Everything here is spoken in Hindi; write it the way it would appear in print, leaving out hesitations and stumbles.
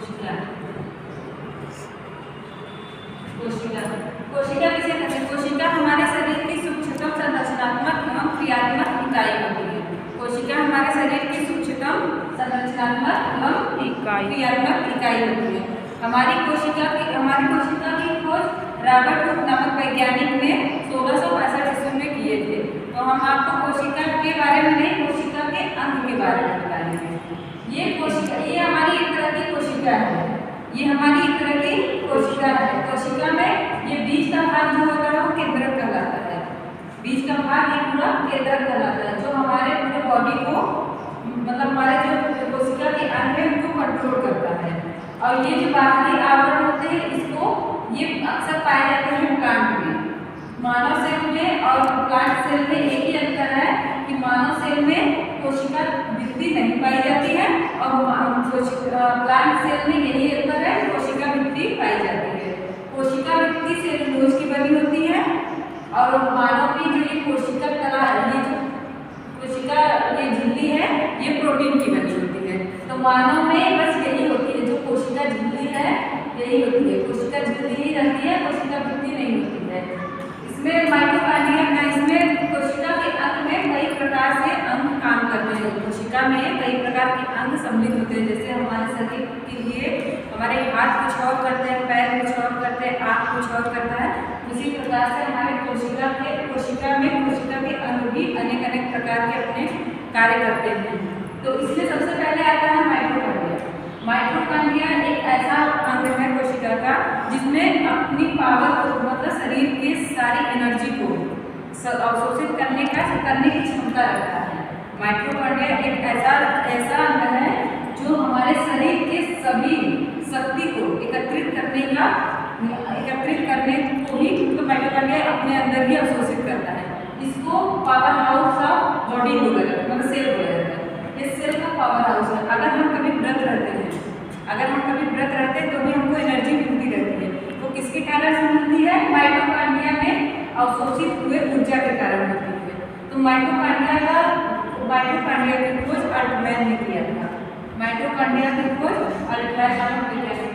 कोशिका कोशिका कोशिका किसे कहते हैं? कोशिका हमारे शरीर की सूक्ष्मतम संरचनात्मक एवं क्रियात्मक इकाई होती है। कोशिका हमारे शरीर की सूक्ष्मतम संरचनात्मक एवं क्रियात्मक इकाई होती है। हमारी कोशिका की खोज रॉबर्ट हुक नामक वैज्ञानिक ने 1665 ईस्वी में किए थे। तो हम आपको कोशिका के बारे में नहीं, कोशिका के अंग के बारे में बताएंगे। ये हमारी एक तरह की कोशिका है। ये हमारी एक तरह की कोशिका है। कोशिका में ये बीज का भाग जो होता है वो केंद्रक कहलाता है। बीज का भाग ये पूरा केंद्रक कहलाता है, जो हमारे पूरे बॉडी को मतलब हमारे जो कोशिका के अंग है उनको कंट्रोल करता है। और ये जो बाहरी आवरण होते हैं इसको ये अक्सर पाए जाते हैं प्लांट में। मानव सेल में और प्लांट सेल में एक ही अंतर है कि मानव सेल में कोशिका भित्ति नहीं पाई जाती है और प्लांट सेल में यही अंतर है, कोशिका भित्ति पाई जाती है। कोशिका भित्ति सेलुलोज की बनी होती है और मानव की जो ये कोशिका कला है, ये जो कोशिका ये झिल्ली है ये प्रोटीन की बनी होती है। तो मानव में बस यही होती है, जो कोशिका झिल्ली है यही होती है। कोशिका झिल्ली ही रहती है, कोशिका भित्ति नहीं होती है। इसमें माइटोकॉन्ड्रिया का इसमें कोशिका के अंग में कई प्रकार से अंग काम करते हैं। कोशिका में कई प्रकार के अंग सम्मिलित होते हैं। जैसे हमारे शरीर के लिए हमारे हाथ कुछ और करते हैं, पैर कुछ और करते हैं, आँख कुछ और करता है। उसी प्रकार से हमारे कोशिका के अंग भी अनेक प्रकार के अपने कार्य करते हैं। तो इसमें सबसे पहले आता है माइटोकॉन्ड्रिया। माइटोकॉन्ड्रिया एक ऐसा अंग है कोशिका का जिसमें अपनी पावर को मतलब शरीर की सारी एनर्जी को अवशोषित करने की क्षमता रखता है। माइटोकॉन्ड्रिया एक ऐसा अंग है जो हमारे शरीर के सभी शक्ति को एकत्रित करने को ही तो माइटोकॉन्ड्रिया अपने अंदर ही अवशोषित करता है। इसको पावर हाउस ऑफ बॉडी बोला जाता है, मतलब सेल बोला जाता है। इस सेल का पावर हाउस है। अगर हम कभी व्रत रहते हैं तो भी हमको एनर्जी मिलती रहती है। वो किसके कारण से मिलती है? माइटोकॉन्ड्रिया में अवशोषित हुए ऊर्जा के कारण होती है। तो माइटोकॉन्ड्रिया की खोज अल्टमैन ने किया था। माइटोकॉन्ड्रिया की खोज अल्टमैन नामक वैज्ञानिक